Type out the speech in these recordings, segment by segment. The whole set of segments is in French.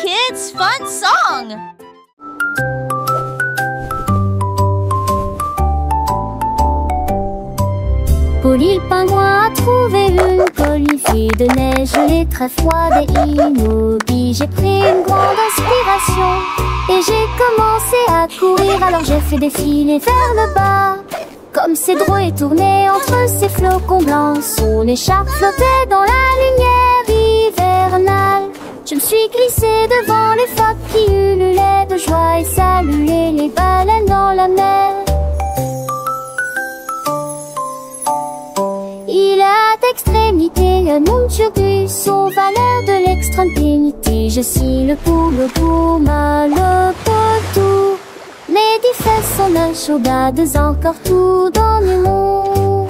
kids' fun song! Polly le pingouin a trouvé une colifée de neige gelée très froide et immobile. J'ai pris une grande inspiration et j'ai commencé à courir. Alors j'ai fait défiler vers le bas. Comme ces drôles est tourné entre ces flocons blancs, son écharpe flottait dans la lumière hivernale. Je me suis glissée devant les phoques qui ululaient de joie et saluaient les baleines dans la mer. Il a d'extrémité un omnibus aux valeurs de l'extrême pénité. Je suis le pouma, le potou. Mais des fesses sont un chaudades encore tout dans le monde.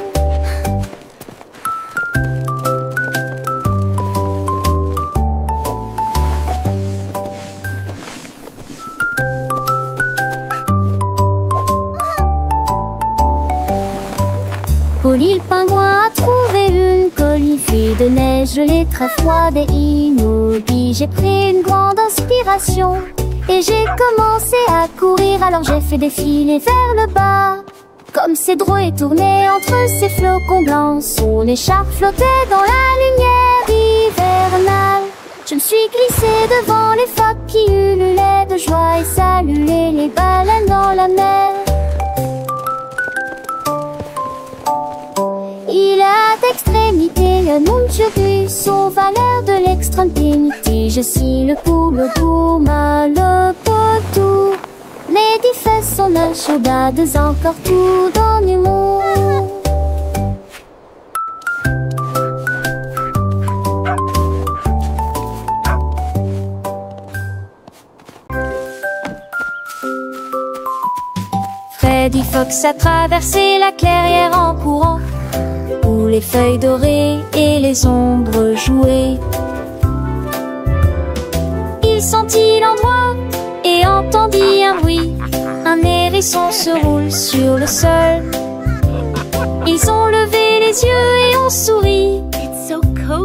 Polly le pingouin a trouvé une colifée de neige gelée très froide et immobile. J'ai pris une grande inspiration et j'ai commencé à courir. Alors j'ai fait défiler vers le bas. Comme ces drôles est tourné entre ces flocons blancs, son écharpe flottait dans la lumière hivernale. Je me suis glissée devant les phoques qui ululaient de joie et saluaient les baleines dans la mer. Il a d'extrémité un omnibus aux valeurs de l'extrême pénité. Je suis le pouma, le potou. Mais des fesses sont un chaudades encore tout dans le monde. Freddy Fox a traversé la clairière en courant, où les feuilles dorées et les ombres jouaient. Il sentit l'endroit et entendit un bruit. Un hérisson se roule sur le sol. Ils ont levé les yeux et ont souri.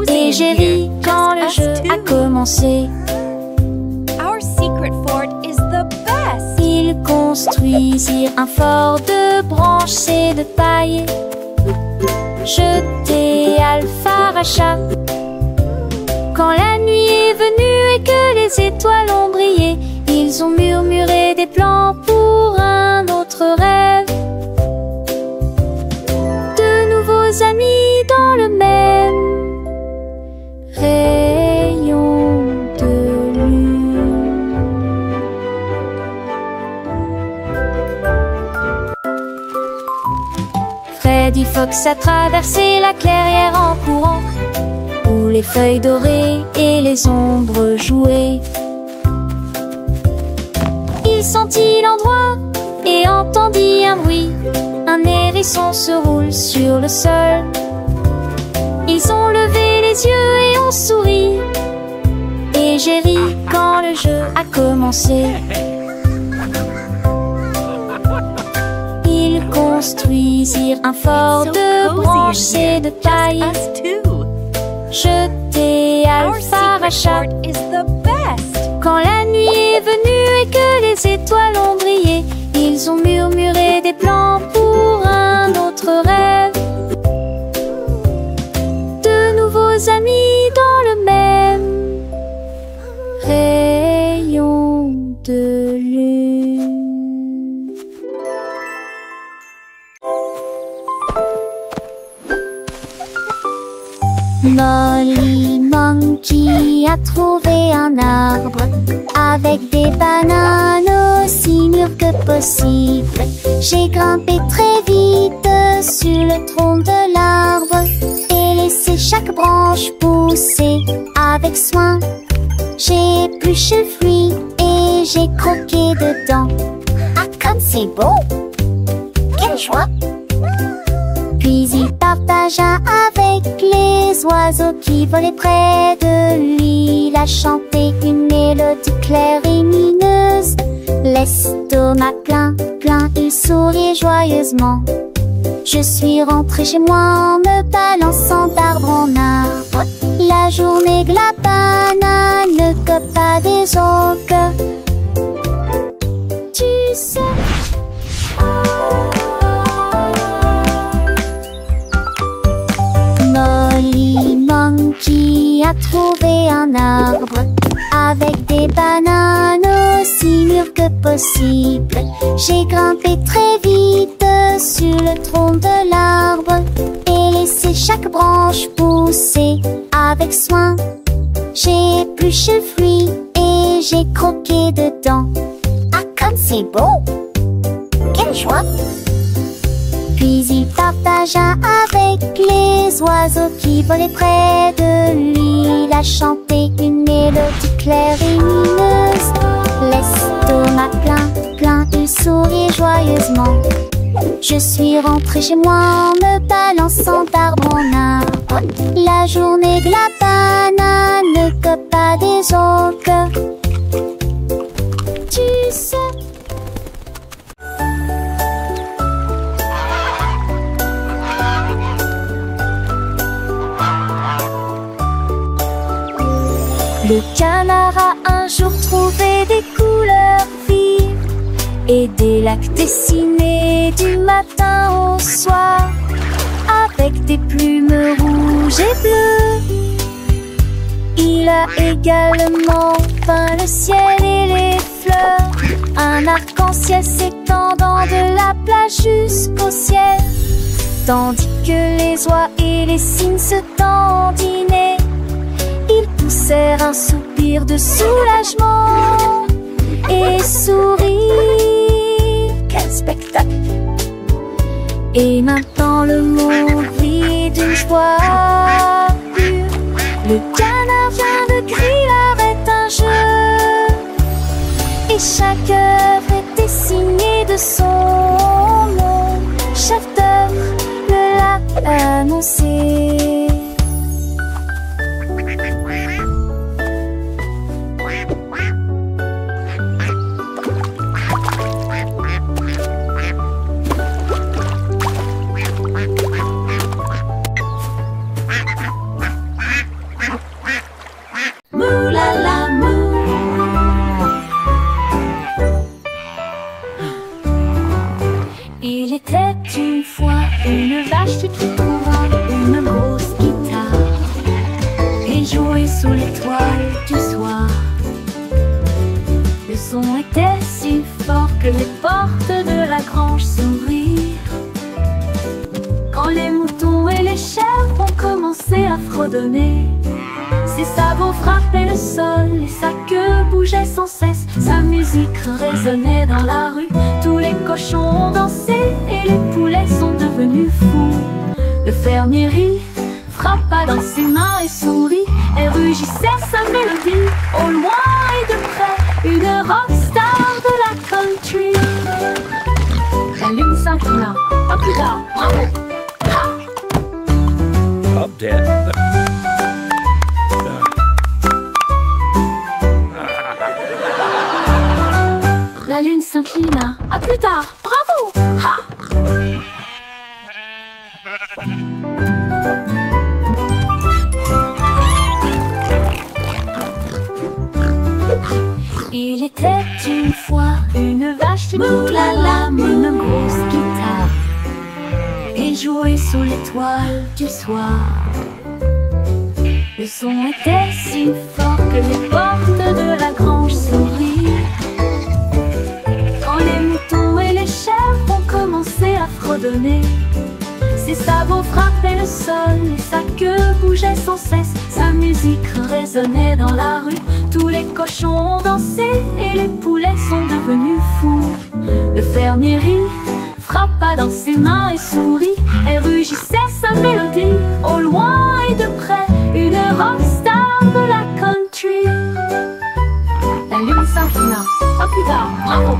Et j'ai ri quand le jeu a commencé. Ils construisirent un fort de branches et de paille. Jeté Alpharacha. Quand la nuit est venue et que les étoiles ont brillé, ils ont murmuré des plans pour un autre rêve. De nouveaux amis dans le même rayon de lune. Freddy Fox a traversé la clairière en courant, où les feuilles dorées et les ombres jouaient. Il sentit l'endroit et entendit un bruit. Un hérisson se roule sur le sol. Ils ont levé les yeux et ont souri. Et j'ai ri quand le jeu a commencé. Ils construisirent un fort de branches et de paille. Jeté Alpharacha. Quand la nuit est venue et que les étoiles ont brillé, ils ont murmuré des plans pour un autre rêve. De nouveaux amis dans le même rayon de lune. Molly Monkey a trouvé un arbre avec des bananes aussi mûres que possible. J'ai grimpé très vite sur le tronc de l'arbre et laissé chaque branche pousser avec soin. J'ai épluché le fruit et j'ai croqué dedans. Ah, comme c'est beau! Quelle joie! Puis il partagea avec les oiseaux qui volaient près de lui. Il a chanté une mélodie claire et mineuse. L'estomac plein, il souriait joyeusement. Je suis rentrée chez moi en me balançant d'arbre en arbre. La journée de la banane copains des orques. Tu sais. Molly Monkey a trouvé un arbre avec des bananes aussi mûres que possible. J'ai grimpé très vite sur le tronc de l'arbre et laissé chaque branche pousser avec soin. J'ai épluché le fruit et j'ai croqué dedans. Ah, comme c'est beau! Quelle joie! Puis il partagea avec les oiseaux qui volaient près de lui. Il a chanté une mélodie claire et lumineuse. L'estomac plein, il sourit joyeusement. Je suis rentrée chez moi en me balançant d'arbre en arbre. La journée de la banane, copain des orques. Tu sais. Le canard a un jour trouvé des couleurs vives et des lacs dessinés du matin au soir avec des plumes rouges et bleues. Il a également peint le ciel et les fleurs, un arc-en-ciel s'étendant de la plage jusqu'au ciel, tandis que les oies et les cygnes se dandinaient. Ils poussèrent un soupir de soulagement et sourirent. Quel spectacle! Et maintenant le monde vit d'une joie pure. Le canard vient de crier arrête un jeu, et chaque œuvre était signée de son nom. Chef d'œuvre le l'a annoncé. Il était une fois une vache qui trouva une grosse guitare et jouait sous l'étoile du soir. Le son était si fort que les portes de la grange s'ouvrirent. Quand les moutons et les chèvres ont commencé à fredonner, ses sabots frappaient le sol et sa queue bougeait sans cesse. Sa musique résonnait dans la rue, tous les cochons ont dansé et les poulets sont devenus fous. Le fermier rit, frappa dans ses mains et sourit et rugissait sa mélodie. Au loin et de près, une rockstar de la country. La lune s'inclina, pas plus tard, bravo! Up, Dad. La lune s'inclina. À plus tard. Bravo! Ha! Il était une fois une vache qui moulala, une grosse guitare et jouait sous l'étoile du soir. Le son était si fort que les portes de la grange s'ouvrirent. Quand les moutons et les chèvres ont commencé à fredonner, ses sabots frappaient le sol et sa queue bougeait sans cesse. Sa musique résonnait dans la rue, tous les cochons ont dansé et les poulets sont devenus fous. Le fermier rit, frappa dans ses mains et sourit et rugissait sa mélodie. Au loin et de près, une rockstar de la country. La lune s'inclina. À plus tard. Bravo!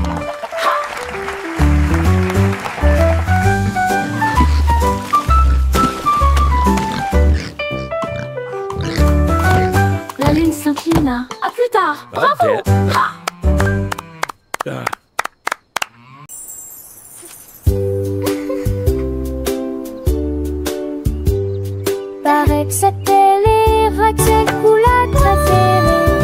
La lune s'inclina. À plus tard. Bravo! Ha! Paraît que c'était les Rex et Coula préférés.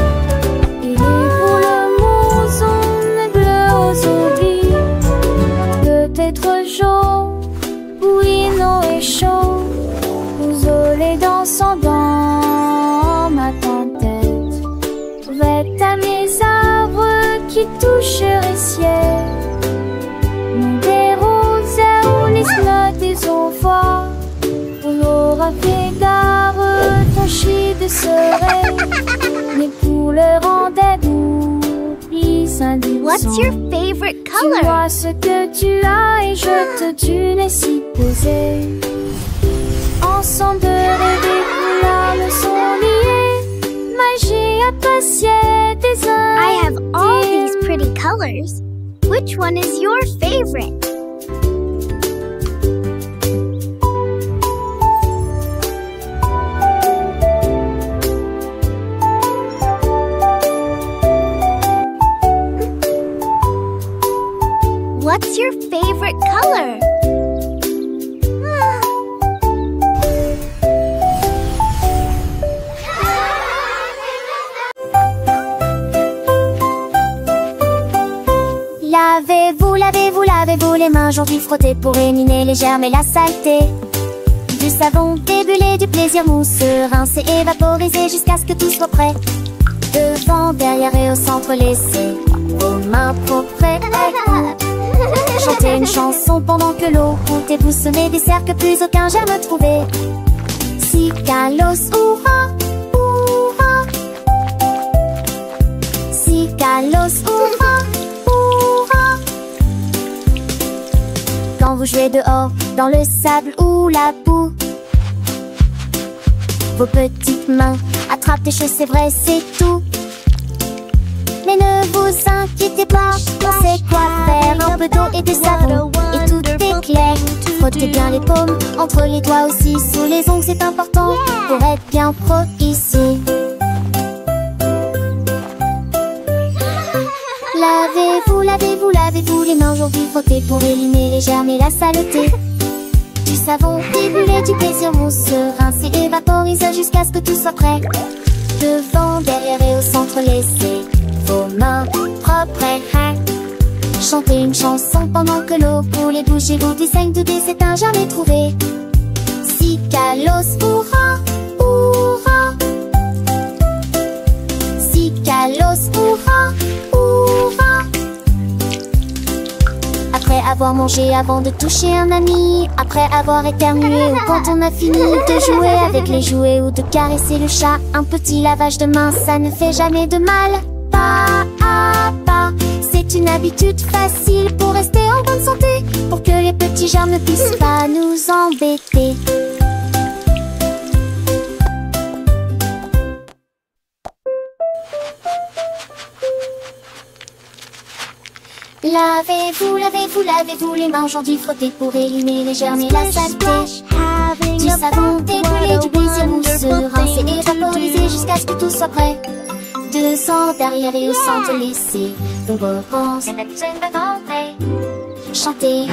toucherait ciel. Nous des roses où les notes des envois. On aura fait gare, ton chien de serait. Mais pour le rendez-vous, What's your favorite tu color? vois ce que tu as et je te tue les si posés. Ensemble de rêver où la leçon liée. Magie appréciée des uns. I have all these pretty colors. Which one is your favorite? What's your favorite color? Lavez-vous, lavez-vous, lavez-vous les mains aujourd'hui frottez pour éliminer les germes et la saleté. Du savon débulé, du plaisir mousseux, rincé et vaporisé jusqu'à ce que tout soit prêt. Devant, derrière et au centre, laissez vos mains propres. Chantez une chanson pendant que l'eau coule et vous semez des cercles plus aucun germe trouvé. Si Kalos, hurrah, hurrah. Si Kalos, hurrah, hurrah. Quand vous jouez dehors, dans le sable ou la boue, vos petites mains attrapent des choses, c'est vrai, c'est tout. Mais ne vous inquiétez pas, on sait quoi faire. Un peu d'eau et de savon, et tout est clair. Frottez bien les paumes, entre les doigts aussi. Sous les ongles, c'est important pour être bien pro ici. Lavez-vous, lavez-vous, lavez-vous les mains aujourd'hui frottez pour éliminer les germes et la saleté. Du savon débulé, du plaisir mousseux, rincé et vaporisé jusqu'à ce que tout soit prêt. Devant, derrière et au centre, laissez vos mains propres. Chantez une chanson pendant que l'eau coule et bougez-vous du 5 de c'est un jamais trouvé. Si Kalos, hurrah, hurrah. Si Kalos, hurrah, hurrah. Après avoir mangé, avant de toucher un ami, après avoir éternué ou quand on a fini de jouer avec les jouets ou de caresser le chat, un petit lavage de main, ça ne fait jamais de mal. Pas à pas, c'est une habitude facile pour rester en bonne santé, pour que les petits germes ne puissent pas nous embêter. Lavez-vous, lavez-vous, lavez-vous les mains aujourd'hui frottez pour éliminer les germes et la saleté. Du savon débulé, du plaisir mousseux, rincé et vaporisé jusqu'à ce que tout soit prêt. Devant, derrière et au centre, laissez vos réponses chanter.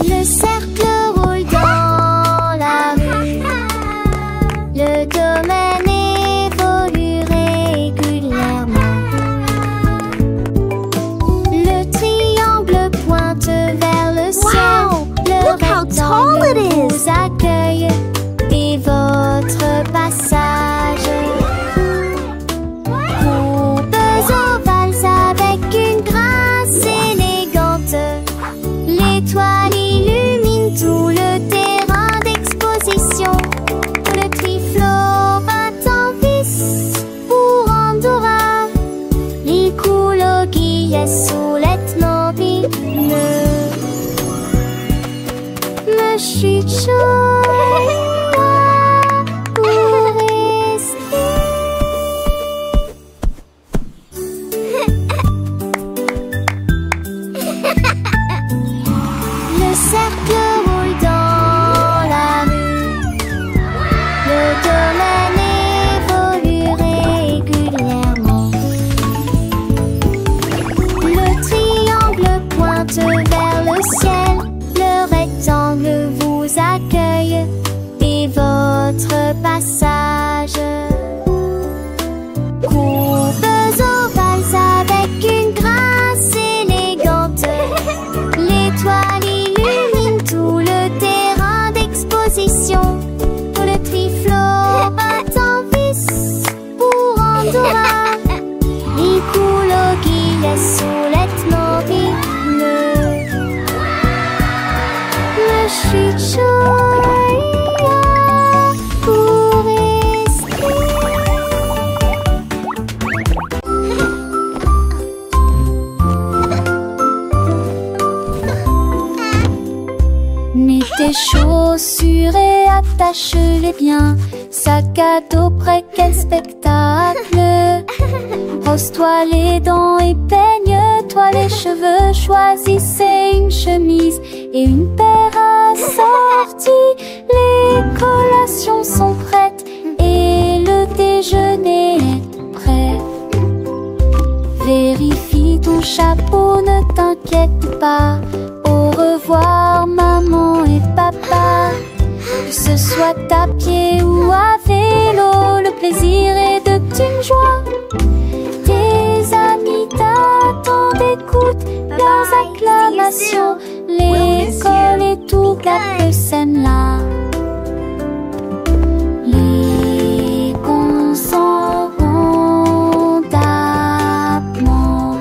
Le cercle roule dans la rue. Le domaine évolue régulièrement. Le triangle pointe vers le ciel. Le Look how tall it rectangle is. vous accueille et votre passage. Courbes ovales avec une grâce élégante. L'étoile illumine tout le terrain d'exposition. Le triflot bat en vis pour Andorra. Il coule au guillet sous l'ethnobible. Me chuchote pour rester. Le cercle roule dans la rue. Le domaine évolue régulièrement. passage. Courbes ovales avec une grâce élégante. L'étoile illumine tout le terrain d'exposition. Le triflot bat en vis pour Andorra. Écologie laisse soulette mobile. Le chicho pour rester. Mets tes chaussures et attache-les bien. Sac à dos prêt, quel spectacle. Brosse-toi les dents et peigne-toi les cheveux. Choisissez une chemise et une paire assortie. Les collations sont prêtes et le déjeuner est prêt. Vérifie ton chapeau, ne t'inquiète pas. Au revoir maman et papa. Que ce soit à pied ou à vélo, le plaisir est de une joie. Tes amis t'attendent, écoute leurs acclamations. L'école et tout gâte le sème-là. Les cons s'en vont d'abord.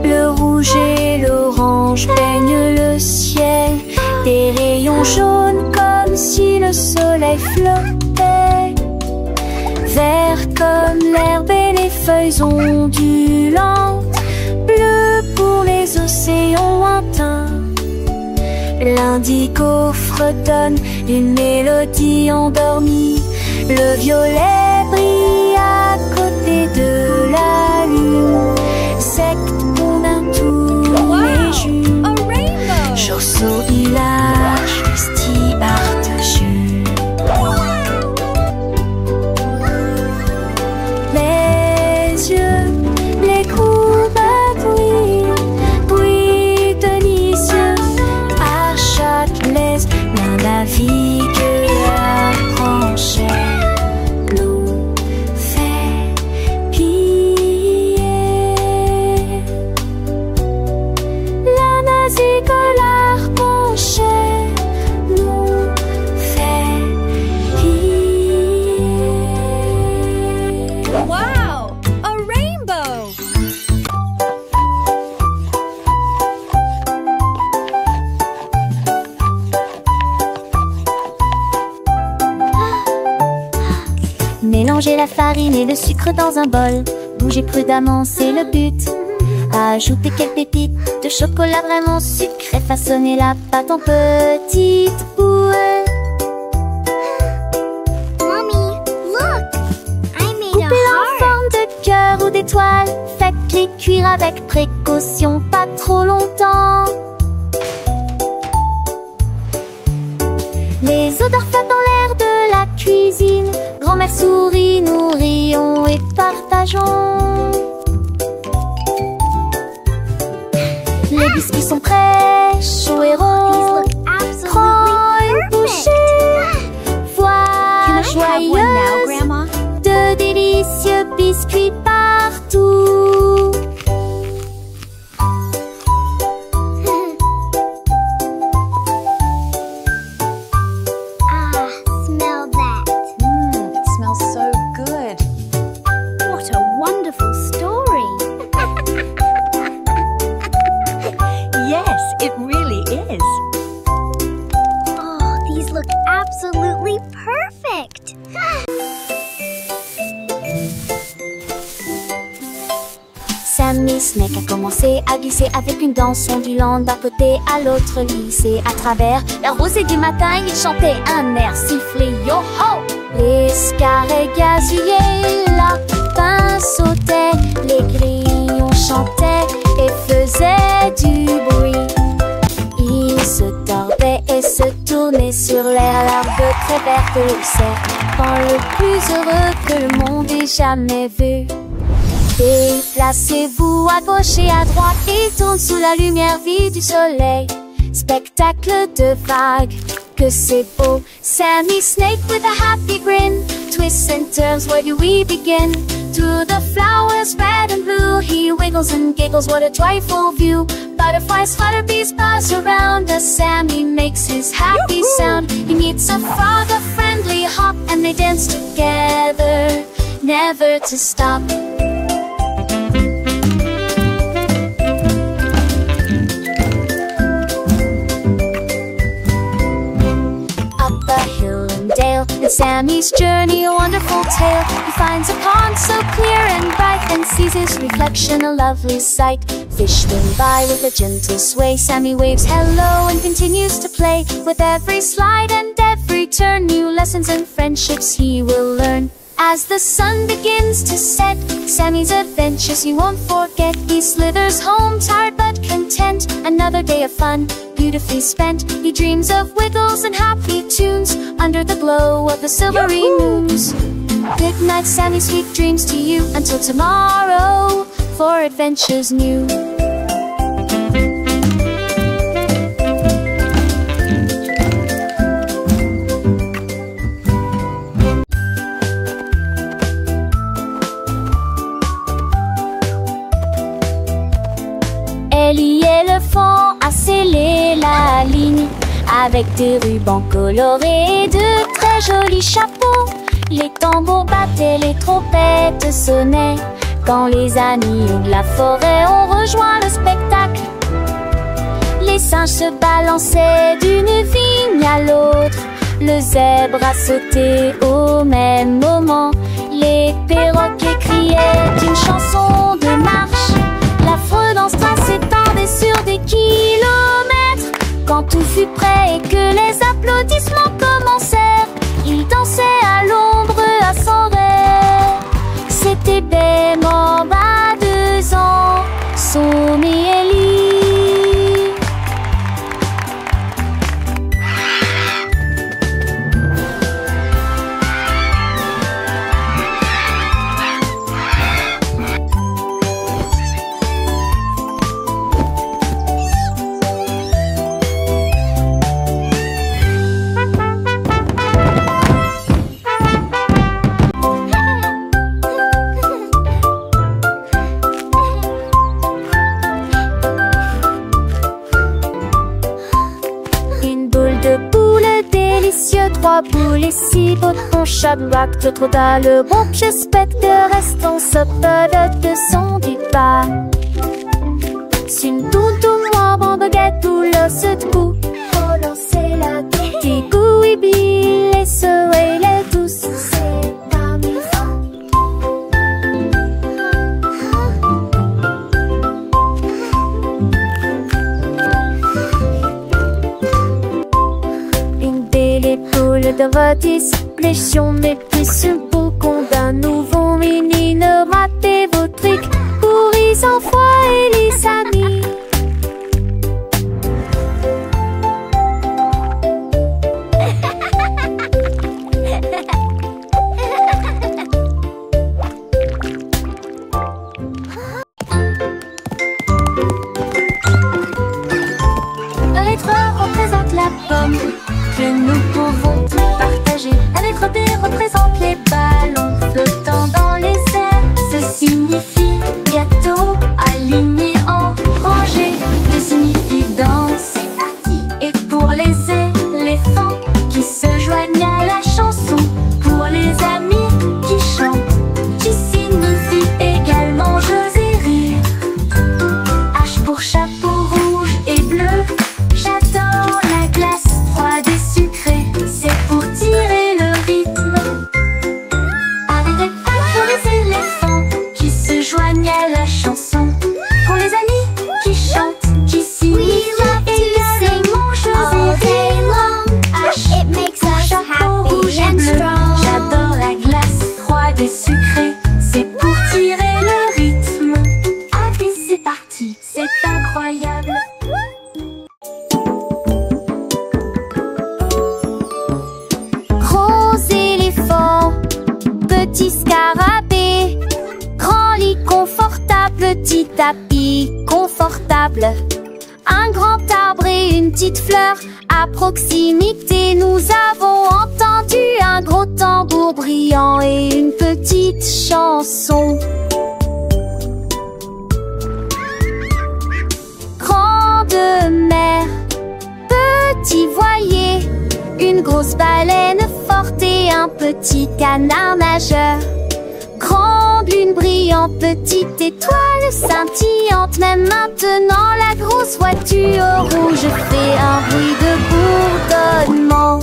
Le rouge et l'orange peignent le ciel. Des rayons jaunes comme si le soleil flottait. Vert comme l'herbe et les feuilles ondulantes. Bleu pour les océans lointains. L'indigo fredonne une mélodie endormie. Le violet brille à côté de la lune. Secte qu'on a tous les jumes. Chaussot village, Stibartjus. Les yeux, les courbes brillent délicieux. À chaque laisse, l'un navigue la branchette. Nous fait piller. La navigue l'archanchelle nous fait piller. Wow! A rainbow! Mélangez la farine et le sucre dans un bol. Bougez prudemment, c'est le but. Ajoutez quelques pépites de chocolat vraiment sucré. Façonnez la pâte en petites boules. Mommy, look! I made a Coupez-la en heart. forme de cœur ou d'étoile. Faites-les cuire avec précaution, pas trop longtemps. Les odeurs flottent dans l'air de la cuisine. Grand-mère sourit, nous rions et partageons. Les biscuits sont prêts, chauds et These ronds. look Prends une absolutely perfect. bouchée. Voilà joyeuse Grandma? de délicieux biscuits partout. Ah, smell that. It smells so good. What a wonderful story. Yes, it really is. Oh, these look absolutely perfect. Sammy Snake a commencé à glisser avec une danse ondulante d'un côté à l'autre lycée. À travers la rosée du matin, il chantait un air sifflé yo-ho. Les scarets gazouillaient, lapins sautaient, les grillons chantaient et faisaient du bruit. Ils se tordaient et et se tourner sur l'air. L'arbre très verte l'observe, quand le plus heureux que le monde ait jamais vu. Déplacez-vous à gauche et à droite et tourne sous la lumière vive du soleil. Spectacle de vagues, que c'est beau. Sammy Snake with a happy grin twists and turns, where do we begin? Through the flowers red and blue, he wiggles and giggles, what a joyful view. Butterflies flutter, bees buzz around as Sammy makes his happy sound. He meets a frog, a friendly hop, and they dance together, never to stop. And Sammy's journey, a wonderful tale. He finds a pond so clear and bright, and sees his reflection, a lovely sight. Fish swim by with a gentle sway. Sammy waves hello and continues to play. With every slide and every turn, new lessons and friendships he will learn. As the sun begins to set, Sammy's adventures he won't forget. He slithers home, tired but content. Another day of fun, beautifully spent. He dreams of wiggles and happy tunes under the glow of the silvery moons. Good night, Sammy, sweet dreams to you. Until tomorrow, for adventures new. Ellie éléphant a scellé la ligne avec des rubans colorés et de très jolis chapeaux. Les tambours battaient, les trompettes sonnaient quand les amis de la forêt ont rejoint le spectacle. Les singes se balançaient d'une vigne à l'autre. Le zèbre a sauté au même moment. Les perroquets criaient une chanson de marche. L'affreux danse s'étendait sur des kilomètres. Quand tout fut prêt et que les applaudissements commencèrent, ils dansaient à l'ombre à son rêve. C'était Bemorbe à 2 ans, Somme et Ellie. Délicieux, 3 boules et 6 botons, Shadrach, de trop tard, le bon j'espère que restons saupodes de son départ. Une toutou, moi, bon baguette, tout le secou. Faut lancer la tête. Tigou, Ibi, les ceux et les douces. C'est amusant. L'épaule de Rodis, pléchion, mais plus un boucon d'un nouveau menino. Ratez vos trucs, couris en foi et les amis. La lettre représente la pomme que nous pouvons tout partager. La lettre B représente les ballons flottant dans les airs. Ce signifie gâteau aligné en rangée. D signifie danse. C'est parti. Et pour les éléphants qui se joignent à la chanson, pour les amis qui chantent, J signifie également j'ose rire. H pour chapeau rouge et bleu. J'adore la glace froide et sucrée. C'est petit scarabée. Grand lit confortable, petit tapis confortable. Un grand arbre et une petite fleur. À proximité, nous avons entendu un gros tambour brillant et une petite chanson. Grande mer, petit voilier, une grosse baleine forte et un petit canard nageur. Grande lune brillante, petite étoile scintillante. Même maintenant la grosse voiture rouge fait un bruit de bourdonnement.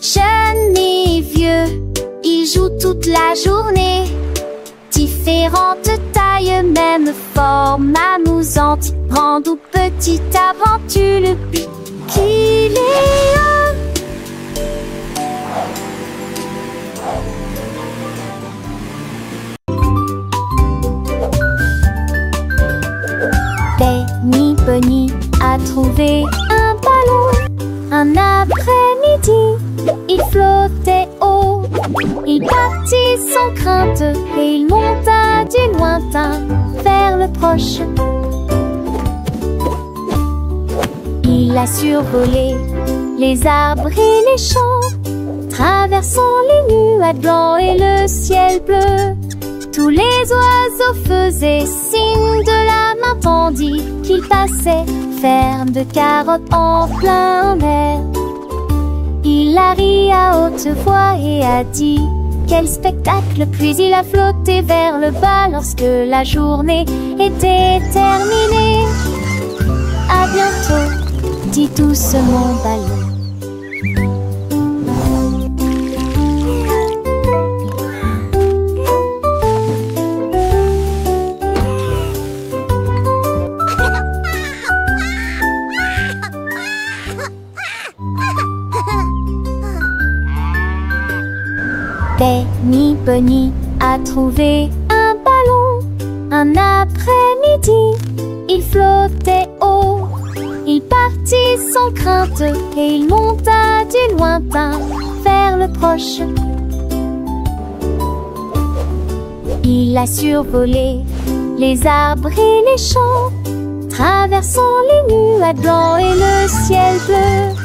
Jeunes et vieux, ils jouent toute la journée. Différentes tailles, même forme amusante. Grande ou petite aventure, le but qu'il est un. Benny Bunny a trouvé un ballon. Un après-midi, il flottait haut. Il partit sans crainte et il monta du lointain vers le proche. Il a survolé les arbres et les champs, traversant les nuages blancs et le ciel bleu. Tous les oiseaux faisaient signe de la main tandis qu'il passait, ferme de carottes en plein air. Il a ri à haute voix et a dit quel spectacle, puis il a flotté vers le bas lorsque la journée était terminée. À bientôt, dit doucement ballon. Benny Bunny a trouvé un ballon. Un après-midi, il flottait haut. Il partit sans crainte et il monta du lointain vers le proche. Il a survolé les arbres et les champs, traversant les nuages blancs et le ciel bleu.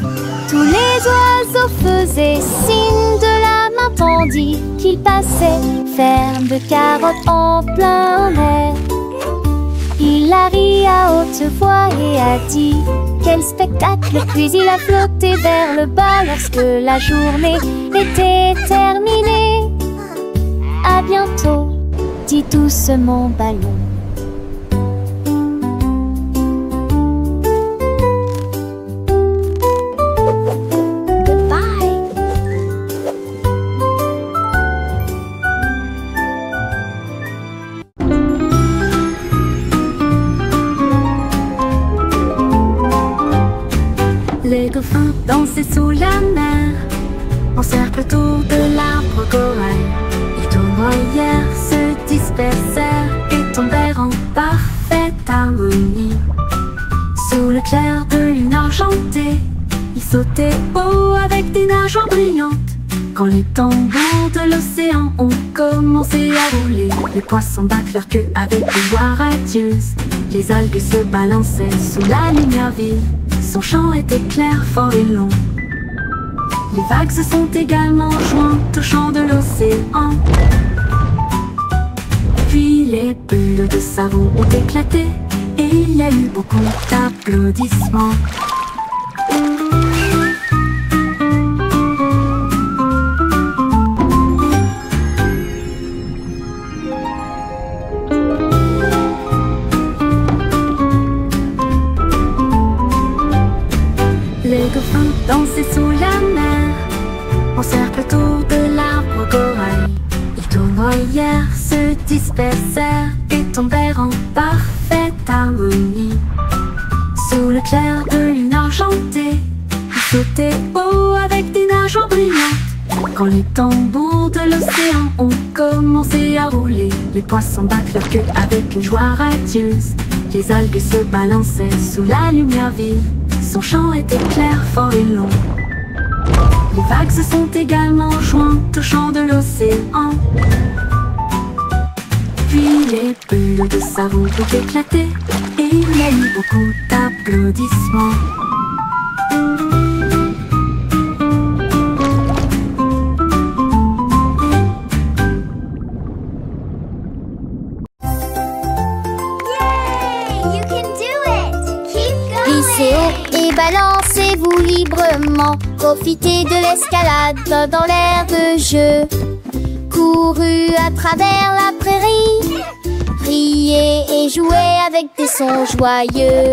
Tous les oiseaux faisaient signe de la main tandis qu'il passait, ferme de carottes en plein air. Il a ri à haute voix et a dit quel spectacle, puis il a flotté vers le bas lorsque la journée était terminée. À bientôt, dit doucement ballon. Les dauphins dansaient sous la mer, en cercle autour de l'arbre corail. Les tournoyères se dispersèrent et tombèrent en parfaite harmonie. Sous le clair de lune argentée, ils sautaient haut avec des nageoires brillantes. Quand les tambours de l'océan ont commencé à rouler, les poissons battent leur queue avec des voix radieuses. Les algues se balançaient sous la lumière vive. Son chant était clair, fort et long. Les vagues se sont également jointes au chant de l'océan. Puis les bulles de savon ont éclaté et il y a eu beaucoup d'applaudissements. Les dauphins dansaient sous la mer, en cercle autour de l'arbre corail. Les tournoyères se dispersèrent et tombèrent en parfaite harmonie. Sous le clair de lune argentée, ils sautaient haut avec des nageoires brillantes. Quand les tambours de l'océan ont commencé à rouler, les poissons battent leur queue avec une joie radieuse. Les algues se balançaient sous la lumière vive. Son chant était clair, fort et long. Les vagues se sont également jointes au chant de l'océan. Puis les bulles de savon ont éclaté et il y a eu beaucoup d'applaudissements. Glissez haut et balancez-vous librement. Profitez de l'escalade dans l'air de jeu. Courez à travers la prairie. Riez et jouez avec des sons joyeux.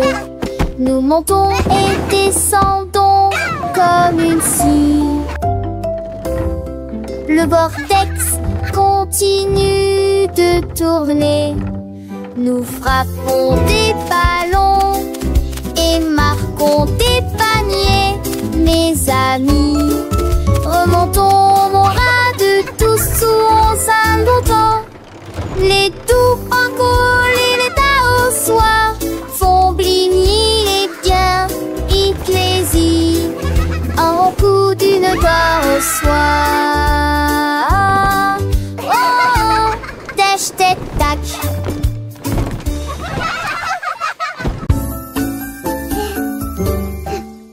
Nous montons et descendons comme une scie. Le vortex continue de tourner. Nous frappons des ballons et marquons des paniers, mes amis. Remontons mon rat de tous sous un longtemps. Les doux francols et les tas au soir font bligner les biens et plaisir en coup d'une gloire au soir. Oh, oh, tâche, tête, tac.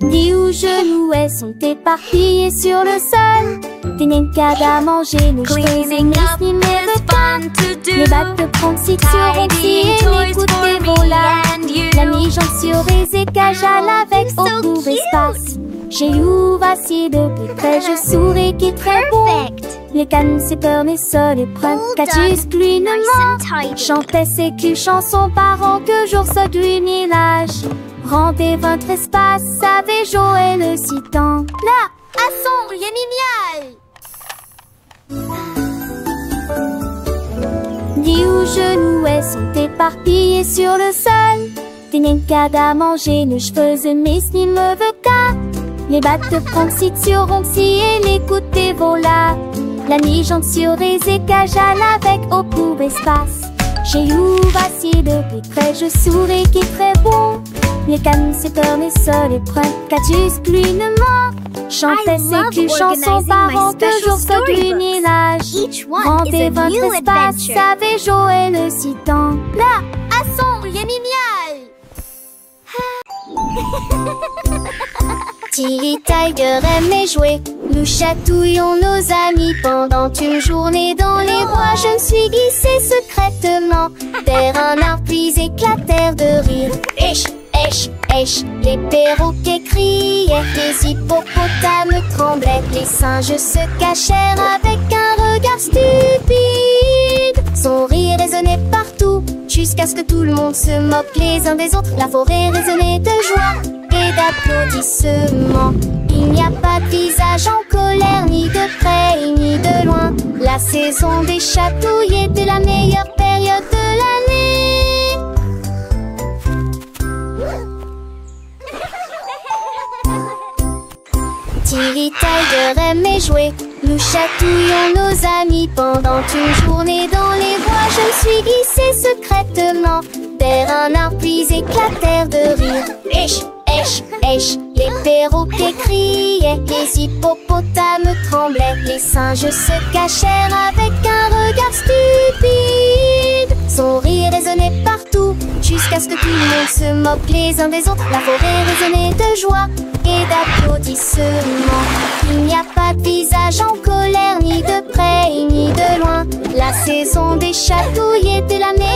Des hauts genoux sont éparpillés sur le sol. Des nencades à manger, nos cheveux et nos les battes de proxy sur rôti et les coups de volats. La mi-jambe sur les écages à l'avec au court espace. J'ai eu vacillé de plus près, je souris qui est très bon. Les cannes, c'est peur, mes sols et prennent catus gluinement. Chantait ses culs chansons par an que jour se glunilage. Rendez votre espace, savez jouer le citant. Là, à son yémimial. Des hauts genoux sont éparpillés sur le sol. Des nencades à manger, nos cheveux et mes me veut qu'à. Les battes de proxy sur Ronxy et les coups de volats. La mi-jambe sur les écages à l'avec au court espace. J'ai eu vacillé de plus près, je souris qui est très bon. Les cannes, c'est peur, mes sols et prennent catus gluinement. Chantait ses culs chansons par an que jour se glunilage. Rendez votre espace, savez jouer le citant. Là, à son yémimial. Tilly Tiger aimait jouer. Nous chatouillons nos amis pendant une journée dans les bois. Je me suis glissée secrètement vers un arbre puis éclatèrent de rire. Esh, esh, esh, les perroquets criaient, les hippopotames tremblaient, les singes se cachèrent avec un regard stupide. Son rire résonnait partout, jusqu'à ce que tout le monde se moque les uns des autres. La forêt résonnait de joie et d'applaudissements. Il n'y a pas de visage en colère, ni de près ni de loin. La saison des chatouilles était la meilleure période de l'année. Tilly Tiger aimait jouer. Nous chatouillons nos amis pendant une journée dans les bois. Je me suis glissée secrètement vers un arbre puis éclatèrent de rire. Esh, esh, esh, les perroquets criaient, les hippopotames tremblaient, les singes se cachèrent avec un regard stupide. Son rire résonnait partout, jusqu'à ce que tout le monde se moque les uns des autres. La forêt résonnait de joie et d'applaudissements. Il n'y a pas de visage en colère, ni de près ni de loin. La saison des chatouilles était la meilleure